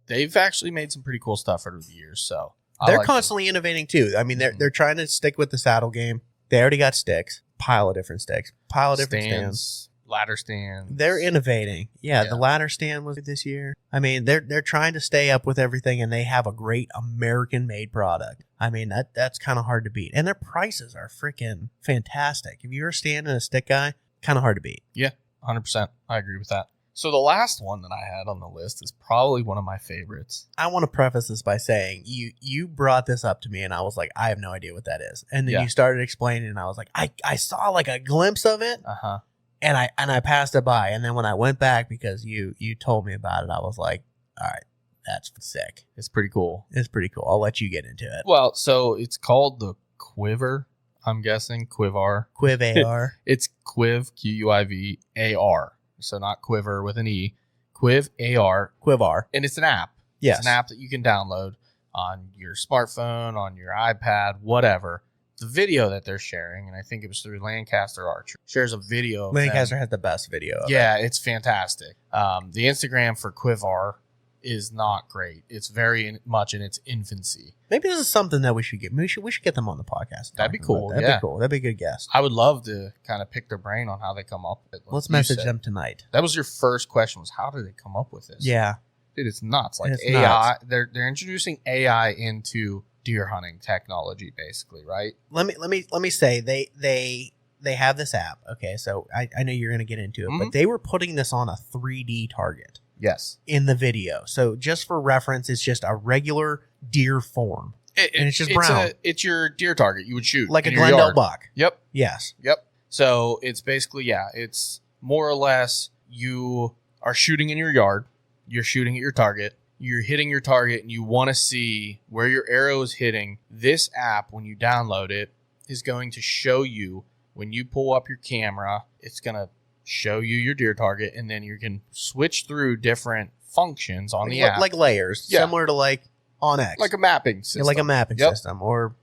they've actually made some pretty cool stuff over the years. So they're constantly innovating too. I mean, they're trying to stick with the saddle game. They already got sticks, pile of different sticks, pile of different stands. Ladder stands. They're innovating. Yeah, the ladder stand was this year. I mean, they're trying to stay up with everything, and they have a great American-made product. I mean, that's kind of hard to beat. And their prices are freaking fantastic. If you're a stand and a stick guy, kind of hard to beat. Yeah, 100%. I agree with that. So the last one that I had on the list is probably one of my favorites. I want to preface this by saying you brought this up to me, and I was like, I have no idea what that is. And then you started explaining, and I was like, I saw like a glimpse of it. Uh-huh. And I passed it by, and then when I went back because you told me about it, I was like, all right, that's sick. It's pretty cool. It's pretty cool. I'll let you get into it. Well, so it's called the Quiver. I'm guessing Quivar. Quiv It's Quiv Quivar. So not Quiver with an E. Quivar. And it's an app. Yes. It's an app that you can download on your smartphone, on your iPad, whatever. The video that they're sharing, and I think it was through Lancaster Archer, shares a video. Lancaster has the best video of it. It's fantastic. The Instagram for Quivar is not great. It's very much in its infancy. Maybe this is something that we should get. We should get them on the podcast. That'd be cool. That'd be cool. That'd be a good guest. I would love to kind of pick their brain on how they come up with it. Let's message them tonight. That was your first question, was how did they come up with this? Yeah. Dude, it's nuts. Like it's AI, nuts. They're introducing AI into deer hunting technology, basically, right? Let me say they have this app. Okay, so I know you're going to get into it, but they were putting this on a 3D target. Yes. In the video. So just for reference, it's just a regular deer form. And it's just brown. It's your deer target you would shoot. Like a Glendale buck. Yep. Yes. Yep. So it's basically, it's more or less you are shooting in your yard. You're shooting at your target. You're hitting your target and you want to see where your arrow is hitting. This app, when you download it, is going to show you when you pull up your camera, it's going to show you your deer target, and then you can switch through different functions on the app. Like layers, similar to like on X. Like a mapping system. Like a mapping system or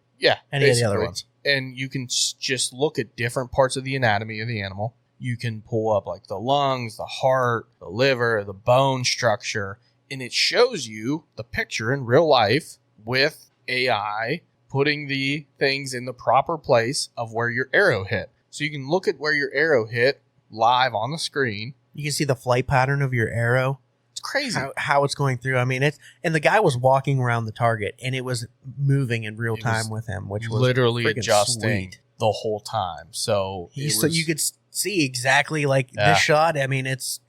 any of the other ones. And you can just look at different parts of the anatomy of the animal. You can pull up like the lungs, the heart, the liver, the bone structure, and it shows you the picture in real life with AI putting the things in the proper place of where your arrow hit. So you can look at where your arrow hit live on the screen. You can see the flight pattern of your arrow. It's crazy. How it's going through. I mean, and the guy was walking around the target, and it was moving in real time with him, which was literally freaking adjusting sweet. The whole time. So you could see exactly like this shot. I mean, it's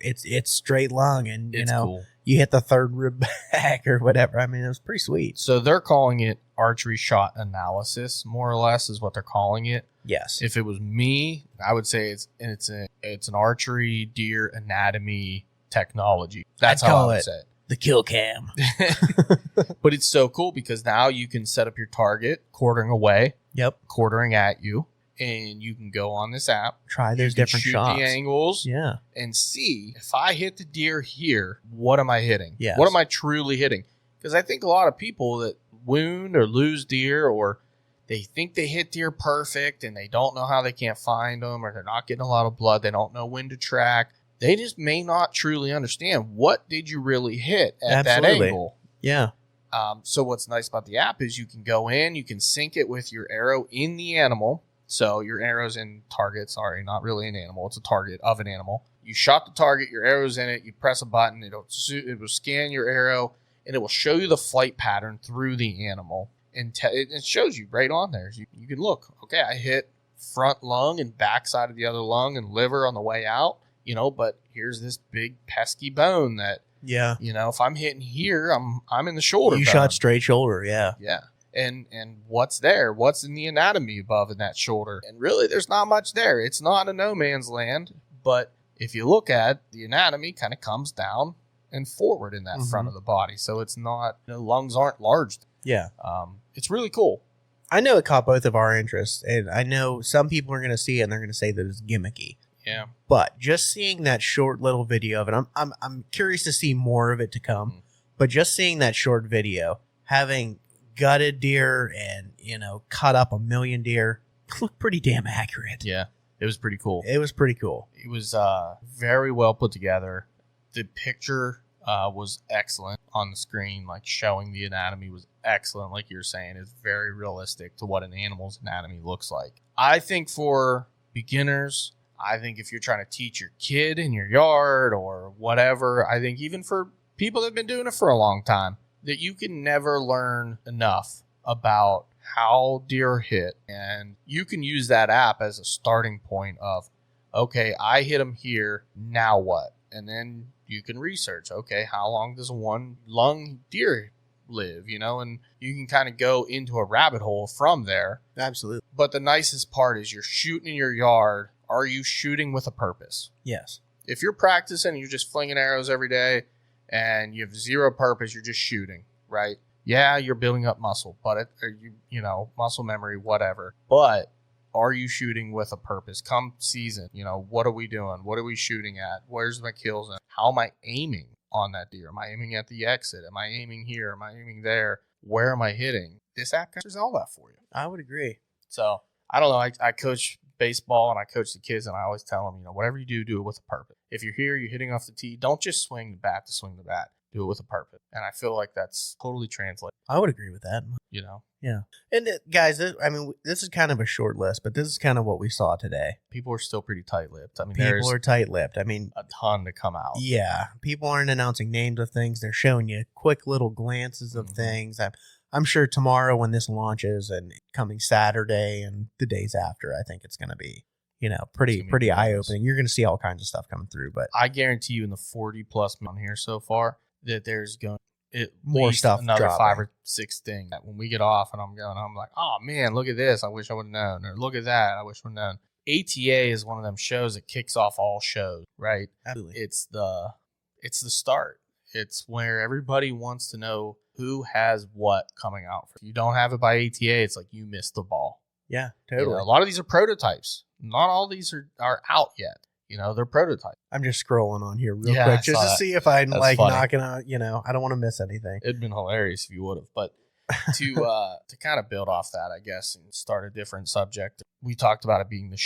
straight lung, and it's cool. You hit the third rib back or whatever. I mean, it was pretty sweet. So they're calling it archery shot analysis, more or less, is what they're calling it. Yes. If it was me, I would say it's an archery deer anatomy technology. That's how I would say it. The kill cam. But it's so cool because now you can set up your target quartering away. Yep. Quartering at you. And you can go on this app. Try those different shoot shots. The angles. Yeah. And see if I hit the deer here, what am I hitting? Yes. What am I truly hitting? Because I think a lot of people that wound or lose deer, or they think they hit deer perfect and they don't know how they can't find them, or they're not getting a lot of blood. They don't know when to track. They just may not truly understand what did you really hit at that angle. Yeah. So what's nice about the app is you can go in, you can sync it with your arrow in the animal. So your arrow's in target. Sorry, not really an animal. It's a target of an animal. You shot the target, your arrow's in it. You press a button. It will scan your arrow, and it will show you the flight pattern through the animal. And it shows you right on there. You can look. Okay, I hit front lung and back side of the other lung and liver on the way out. But here's this big pesky bone that, if I'm hitting here, I'm in the shoulder. You shot straight shoulder, yeah. Yeah. And what's there? What's in the anatomy above in that shoulder? And really, there's not much there. It's not a no man's land. But if you look at the anatomy, kind of comes down and forward in that front of the body. So it's not, lungs aren't large. Yeah. It's really cool. I know it caught both of our interests, and I know some people are going to see it and they're going to say that it's gimmicky. Yeah. But just seeing that short little video of it, I'm curious to see more of it to come. But just seeing that short video, having gutted deer and cut up 1 million deer, looked pretty damn accurate. Yeah, it was pretty cool. It was pretty cool. It was very well put together. The picture was excellent on the screen, like showing the anatomy was excellent. Like you're saying, it's very realistic to what an animal's anatomy looks like. I think for beginners, I think if you're trying to teach your kid in your yard or whatever, I think even for people that have been doing it for a long time, that you can never learn enough about how deer hit. And you can use that app as a starting point of, okay, I hit them here, now what? And then you can research, okay, how long does one lung deer live, and you can kind of go into a rabbit hole from there. Absolutely. But the nicest part is you're shooting in your yard. Are you shooting with a purpose? Yes. If you're practicing and you're just flinging arrows every day, and you have zero purpose, you're just shooting, right? Yeah, you're building up muscle, but muscle memory, whatever. But are you shooting with a purpose? Come season, what are we doing? What are we shooting at? Where's my kills in? How am I aiming on that deer? Am I aiming at the exit? Am I aiming here? Am I aiming there? Where am I hitting? This app answers all that for you. I would agree. So I don't know. I coach baseball and I coach the kids, and I always tell them, whatever you do it with a purpose. If you're here, you're hitting off the tee, don't just swing the bat to swing the bat. Do it with a purpose. And I feel like that's totally translated. I would agree with that. Yeah. And guys, this is kind of a short list, but this is kind of what we saw today. People are still pretty tight-lipped. People are tight-lipped. A ton to come out. Yeah. People aren't announcing names of things. They're showing you quick little glances of things. I'm sure tomorrow when this launches and coming Saturday and the days after, I think it's going to be, pretty eye-opening. You're going to see all kinds of stuff coming through. But I guarantee you in the 40-plus on here so far that there's going more stuff another dropping. 5 or 6 things that when we get off and I'm like, oh man, look at this, I wish I would have known, or look at that, I wish I would have known. ATA is one of them shows that kicks off all shows, right? Absolutely. It's the start. It's where everybody wants to know who has what coming out. If you don't have it by ATA, it's like you missed the ball. Yeah, totally. A lot of these are prototypes. Not all these are out yet. They're prototypes. I'm just scrolling on here real quick just to see if I'm knock it out. I don't want to miss anything. It'd been hilarious if you would have. But To kind of build off that, I guess, and start a different subject. We talked about it being the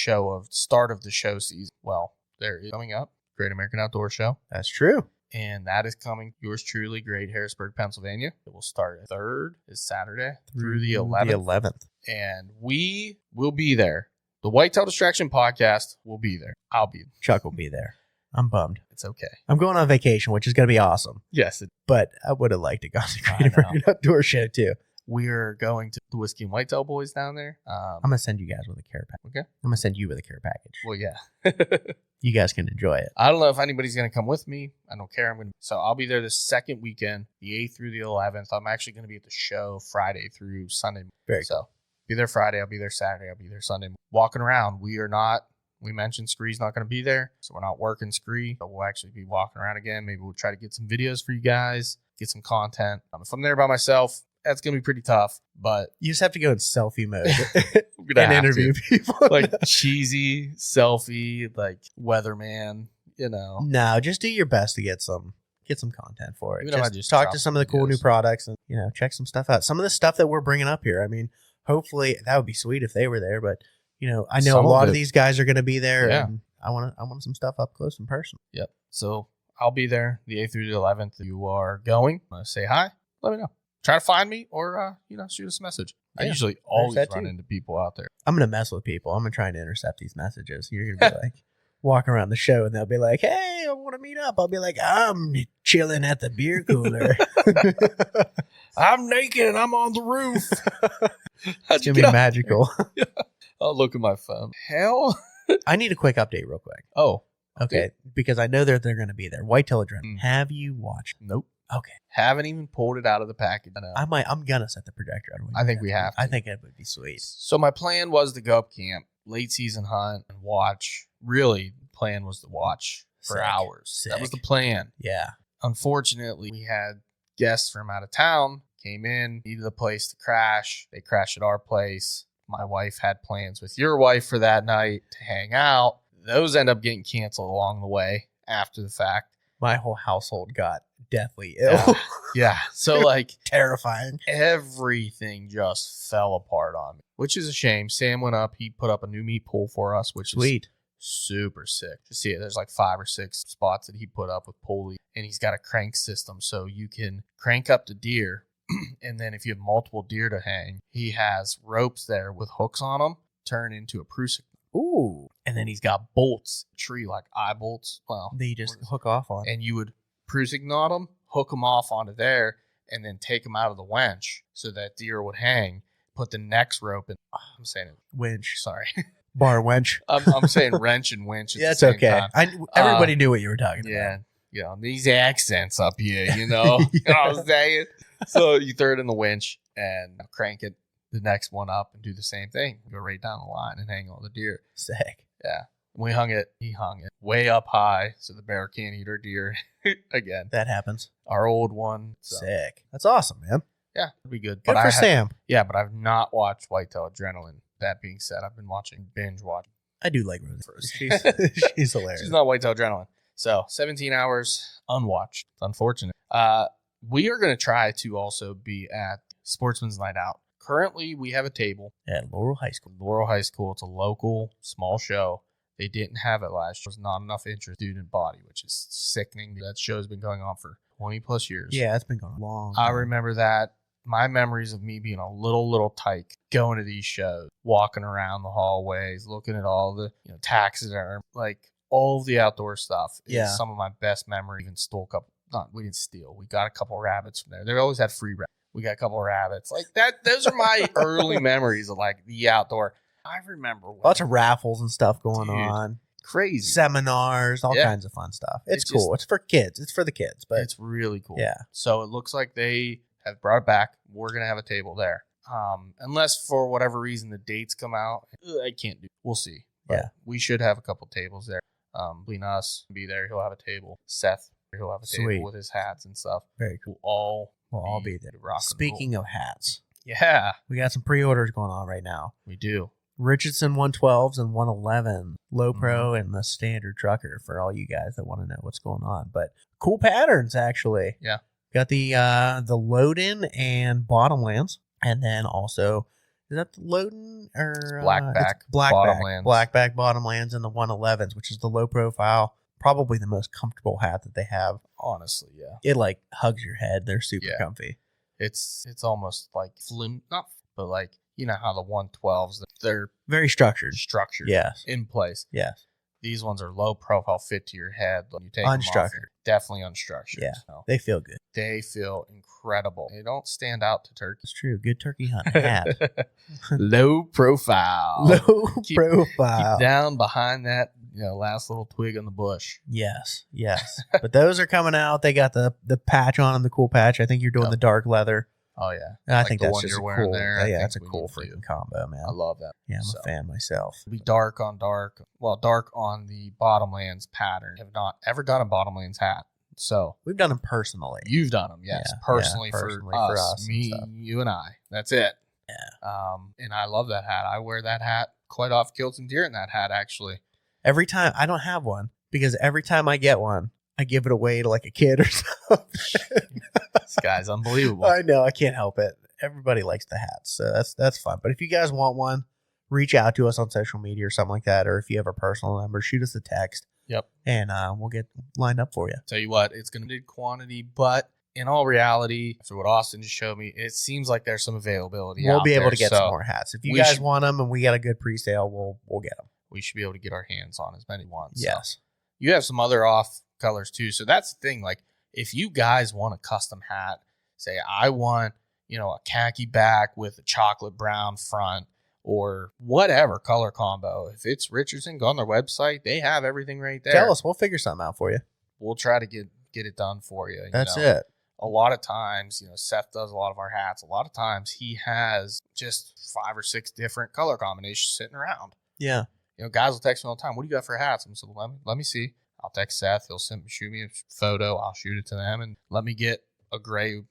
start of the show season. Well, there is coming up Great American Outdoor Show. That's true. And that is coming. Yours truly, Great Harrisburg, Pennsylvania. It will start 3rd is Saturday through the 11th. The 11th. And we will be there. The Whitetail Distraction Podcast will be there. I'll be there. Chuck will be there. I'm bummed. It's okay. I'm going on vacation, which is going to be awesome. Yes. But I would have liked to go to I Great American Outdoor Show too. We're going to the Whiskey and Whitetail Boys down there. I'm going to send you guys with a care package. Okay. I'm going to send you with a care package. Well, yeah. You guys can enjoy it. I don't know if anybody's going to come with me. I don't care. So I'll be there the second weekend, the 8th through the 11th. I'm actually going to be at the show Friday through Sunday. Very So be there Friday. I'll be there Saturday. I'll be there Sunday. Walking around. We mentioned Scree's not going to be there. So we're not working Scree. But we'll actually be walking around again. Maybe we'll try to get some videos for you guys, get some content. If I'm there by myself, that's going to be pretty tough. But You just have to go in selfie mode I'm gonna and have interview to. people. Like cheesy selfie, like weatherman, No, just do your best to get some content for it. Even if I Just just talk drop to some of the cool videos. new products and check some stuff out. Some of the stuff that we're bringing up here. I mean, hopefully that would be sweet if they were there. But I know Some a of lot of it. these guys are going to be there. Yeah. And I want some stuff up close and personal. Yep. So I'll be there the 8th through the 11th. If you are going, say hi. Let me know. Try to find me or, shoot us a message. I Yeah, usually there's always that run too. into people out there. I'm going to mess with people. I'm going to try and intercept these messages. You're going to be like, walk around the show and they'll be like, hey, I want to meet up. I'll be like, I'm chilling at the beer cooler. I'm naked and I'm on the roof. It's going to be magical. I'll look at my phone. Hell? I need a quick update real quick. Oh, Okay. Because I know that they're going to be there. Whitetail Adrenaline. Mm. Have you watched? nope. Okay. Haven't even pulled it out of the package. I know. I'm going to set the projector out. I think we have to. I think it would be sweet. So my plan was to go up camp, late season hunt, and watch. Really, the plan was to watch for Sick. hours. That was Sick. the plan. Yeah. Unfortunately, we had guests from out of town, came in, needed a place to crash. They crashed at our place. My wife had plans with your wife for that night to hang out. Those end up getting canceled along the way after the fact. My whole household got deathly ill. Yeah. So, like, Terrifying. everything just fell apart on me, which is a shame. Sam went up. He put up a new meat pool for us, which is Sweet. super sick to see it. There's like 5 or 6 spots that he put up with pulley, and he's got a crank system, so you can crank up the deer. And then if you have multiple deer to hang, he has ropes there with hooks on them, turn into a Prusik. Ooh. And then he's got bolts, tree like eye bolts. Well, They just hook off on. and you would Prusik knot them, hook them off onto there, and then take them out of the wench so that deer would hang. Put the next rope in. I'm saying it. Winch. Sorry. Bar wench. I'm saying wrench and winch. At Yeah, the it's same okay. time. Everybody knew what you were talking Yeah. about. These accents up here, you know. You know what I'm saying? So you throw it in the winch and crank it the next one up and do the same thing. Go right down the line and hang all the deer. Sick. Yeah. He hung it way up high so the bear can't eat our deer again. That happens. Our old one. So, Sick. That's awesome, man. yeah, it'll be good. Good for Sam. Yeah, but I've not watched Whitetail Adrenaline. That being said, I've been binge watching. I do like Rosie. She's hilarious. She's not Whitetail Adrenaline. So 17 hours unwatched. It's unfortunate. We are going to try to also be at Sportsman's Night Out. Currently, we have a table At Laurel High School. Laurel High School. It's a local small show. They didn't have it last year. There was not enough interest in student body, which is sickening. That show's been going on for 20 plus years. Yeah, it's been going a long I time. remember that. My memories of me being a little tyke, going to these shows, walking around the hallways, looking at all the taxidermy, like all of the outdoor stuff. Is Yeah. some of my best memories. Even stole a couple. We didn't steal. We got a couple rabbits from there. They always had free rabbits. We got a couple of rabbits like that. Those are my early memories of like the outdoor. I remember Lots of raffles and stuff going Dude. on. crazy. Seminars, all Yeah. kinds of fun stuff. It's It's cool. It's for kids. It's for the kids. But It's really cool. yeah. So it looks like they have brought it back. We're gonna have a table there. Unless for whatever reason the dates come out, I can't do. We'll see. But Yeah. we should have a couple tables there. Between us, be there. He'll have a table. Seth, he'll have a table Sweet. with his hats and stuff. Very cool. We'll We'll all be there. rock and Speaking of hats, roll. Yeah, we got some pre-orders going on right now. we do. Richardson 112s and 111 low pro Mm-hmm. and the standard trucker for all you guys that want to know what's going on. But cool patterns, actually. Yeah. Got the Loden and Bottomlands, and then also is that the Loden or Blackback Bottomlands. Blackback Bottomlands, and the 111s, which is the low profile, probably the most comfortable hat that they have. Honestly, yeah. It like hugs your head. They're super Yeah. comfy. It's almost like but like, you know how the 112s, they're Very structured. Yes. in place. Yes. These ones are low profile, fit to your head. When you take them off, Unstructured. they're definitely unstructured. Yeah. So They feel good. they feel incredible. They don't stand out to turkeys. It's true. Good turkey hunting hat. Low profile. Low Keep profile. down behind that, last little twig on the bush. Yes. But those are coming out. They got the patch on them, the cool patch. I think you're doing Yep. the dark leather. Oh yeah, I Like think the that's one just you're a wearing cool. there. I Yeah, think that's a we cool need to freaking do. combo, man. I love that. Yeah, I'm So, a fan myself. it'll be dark on dark. Well, dark on the Bottomlands pattern. Have not ever done a Bottomlands hat. So We've done them personally. you've done them, yes, Yeah, personally, personally for for us, us and me, stuff. you, and I. That's it. Yeah. And I love that hat. I wear that hat quite often. Killed some deer in that hat, actually. Every time I don't have one because every time I get one, I give it away to like a kid or something. This guy's unbelievable. I know, I can't help it. Everybody likes the hats, so that's fun. But if you guys want one, reach out to us on social media or something like that, or if you have our personal number, shoot us a text. Yep. And we'll get lined up for you. Tell you what, it's going to be quantity, but in all reality, after what Austin just showed me, it seems like there's some availability. We'll out be able there, to get so some more hats. If you we guys should- want them and we got a good pre-sale, we'll get them. We should be able to get our hands on as many ones. So. Yes. You have some other off colors too. So that's the thing. Like, if you guys want a custom hat, say I want, a khaki back with a chocolate brown front or whatever color combo. If it's Richardson, go on their website. They have everything right there. Tell us. We'll figure something out for you. We'll try to get it done for you. That's it. A lot of times, Seth does a lot of our hats. A lot of times he has just 5 or 6 different color combinations sitting around. Yeah. Guys will text me all the time. What do you got for hats? I'm saying, let me see. I'll text Seth. He'll shoot me a photo. I'll shoot it to them and let me get a gray,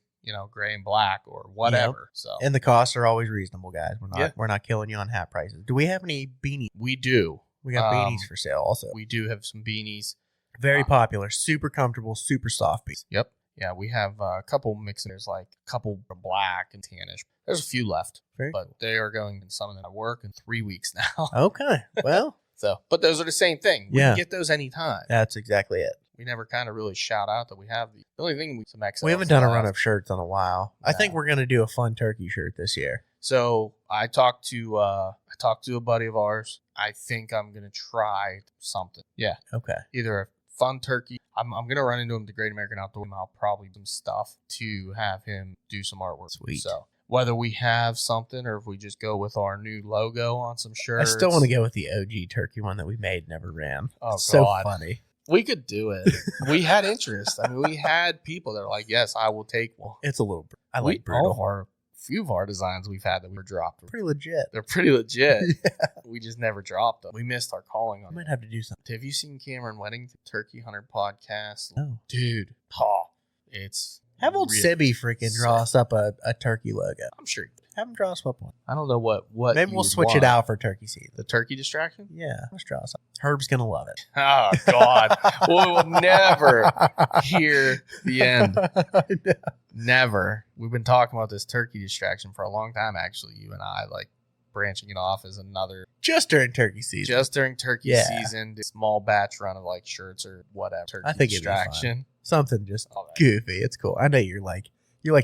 gray and black or whatever. So, And the costs are always reasonable, guys. Yeah. We're not killing you on hat prices. Do we have any beanies? we do. We got beanies for sale also. We do have some beanies. Very popular, super comfortable, super soft beanies. Yep. Yeah, we have a couple mixed. There's like a couple black and tannish. There's a few left, Very but they are going in some of them at work in 3 weeks now. Okay. Well, So, but those are the same thing. We Yeah. can get those anytime. that's exactly it. We never kind of really shout out that we have the only thing some XLs We haven't done a left. run of shirts in a while. I think Yeah. we're going to do a fun turkey shirt this year. So I talked to a buddy of ours. I think I'm gonna try something. Yeah, Okay. either a fun turkey. I'm gonna run into him at the Great American Outdoor. And I'll probably do some stuff to have him do some artwork. Sweet. So whether we have something or if we just go with our new logo on some I shirts, still want to go with the OG turkey one that we made, never ran. Oh, It's so God. funny. We could do it. We had interest. I mean, we had people that were like, "Yes, I will take one." It's a little, I We- like brutal. all of our few of our designs we've had that were dropped. Pretty legit. They're pretty legit. We just never dropped them. We missed our calling I on might it. have to do something. Have you seen Cameron Wedding Turkey Hunter podcast? Oh. Dude, it's Have old real- Sibby freaking draw us up a turkey logo. I'm sure. Have him draw us up one. I don't know what. Maybe you we'll would switch want. it out for turkey season. The turkey distraction? Yeah, let's draw us up. Herb's going to love it. Oh God, we will never hear the end. I know. Never. We've been talking about this turkey distraction for a long time. Actually, you and I like branching it off as another Just during turkey season. just during turkey Yeah. season, a small batch run of like shirts or whatever. Turkey I think it'd be fun. distraction. Something just All that. goofy. It's cool. I know you're like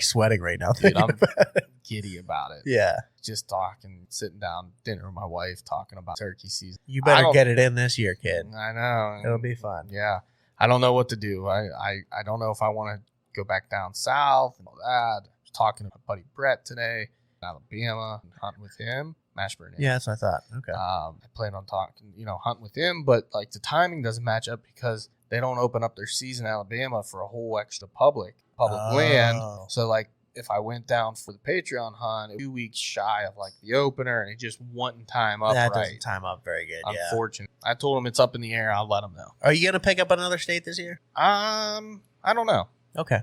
sweating right now. Dude, thinking I'm about it. giddy about it. Yeah. Just talking, sitting down dinner with my wife, talking about turkey season. You I better don't- get it in this year, kid. I know. It'll be fun. Yeah. I don't know what to do. I don't know if I want to go back down south and all that. I was talking to my buddy Brett today in Alabama and hunting with him. Mashburn. Yeah, that's what I thought. Okay. I plan on talking, hunting with him, but like the timing doesn't match up because they don't open up their season in Alabama for a whole extra public land. Oh. So like if I went down for the Patreon hunt, 2 weeks shy of like the opener, and it just wasn't time up That right. doesn't time up very good. Yeah. Unfortunate. I told him it's up in the air. I'll let him know. Are you going to pick up another state this year? I don't know. Okay.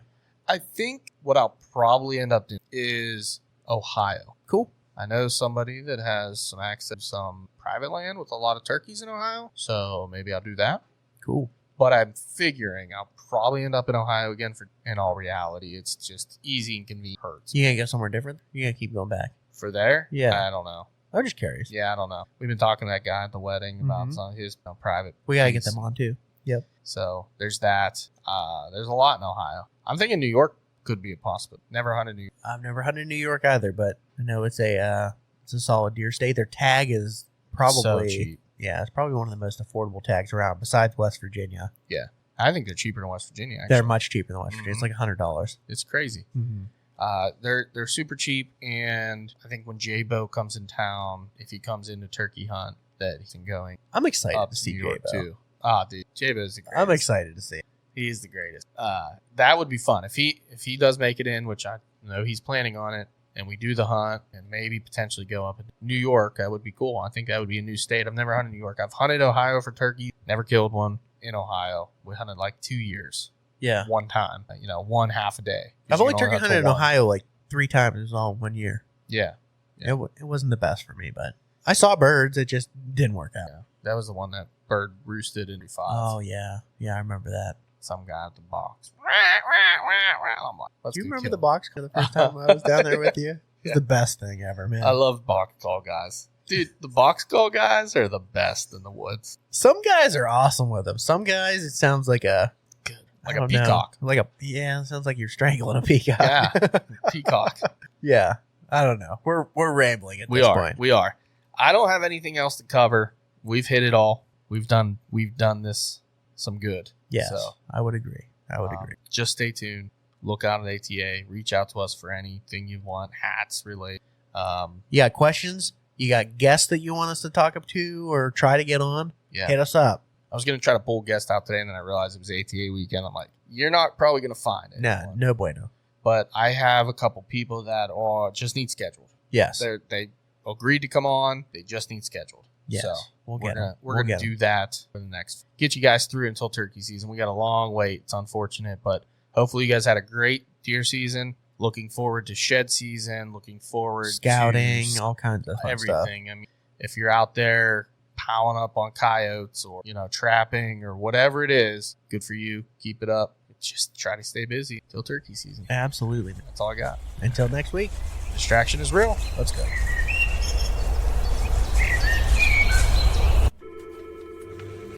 I think what I'll probably end up doing is Ohio. Cool. I know somebody that has some access to some private land with a lot of turkeys in Ohio, so maybe I'll do that. Cool. But I'm figuring I'll probably end up in Ohio again. In all reality, it's just easy and convenient. Hurts. You gonna go somewhere different? You gonna keep going back? For there? Yeah. I don't know. I'm just curious. Yeah, I don't know. We've been talking to that guy at the wedding about some of his private. We gotta get piece. them on too. Yep. So there's that. There's a lot in Ohio. I'm thinking New York could be a possibility. Never hunted New York. I've never hunted in New York either, but I know it's a solid deer state. Their tag is probably So cheap. Yeah, it's probably one of the most affordable tags around besides West Virginia. Yeah. I think they're cheaper than West Virginia, actually. They're much cheaper than West Virginia. It's like $100. It's crazy. Mm-hmm. They're super cheap, and I think when J-Bo comes in town, if he comes into turkey hunt, that he's going I'm excited up to to see New York J-Bo. too. Dude, J-Bo's the greatest. I'm excited to see it. He's the greatest. That would be fun if he does make it in, which I know he's planning on it, and we do the hunt and maybe potentially go up in New York. That would be cool. I think that would be a new state. I've never hunted New York. I've hunted Ohio for turkey, never killed one in Ohio. We hunted like 2 years. Yeah. One time, one half a day. I've only turkey hunted in one. Ohio like 3 times. It was all 1 year. Yeah. It wasn't the best for me, but I saw birds. It just didn't work out. Yeah. That was the one that bird roosted in 5. Oh, yeah. Yeah, I remember that. Some guy at the box. I'm like, let's Do you go remember kill the him. box call the first time I was down there with you? It's Yeah. the best thing ever, man. I love box call guys. Dude, the box call guys are the best in the woods. Some guys are awesome with them. Some guys, it sounds like a Like I a don't know. peacock. It sounds like you're strangling a peacock. Yeah. Peacock. Yeah. I don't know. We're rambling at We this are. point. We are. I don't have anything else to cover. We've hit it all. We've done this some good. Yes, So, I would agree. I would agree. Just stay tuned. Look out at ATA. Reach out to us for anything you want. Hats related. You got questions? You got guests that you want us to talk up to or try to get on? Yeah. Hit us up. I was going to try to pull guests out today, and then I realized it was ATA weekend. I'm like, you're not probably going to find it. Nah, no bueno. But I have a couple people that just need scheduled. Yes. They agreed to come on. They just need scheduled. Yes. So We'll we're get 'em. gonna We'll get 'em. do that for the next. Get you guys through until turkey season. We got a long wait. It's unfortunate, but hopefully you guys had a great deer season. Looking forward to shed season. Looking forward Scouting, to all kinds of fun stuff. everything. I mean, if you're out there piling up on coyotes or trapping or whatever it is, good for you. Keep it up. Just try to stay busy till turkey season. Absolutely. That's all I got. Until next week. Distraction is real. Let's go.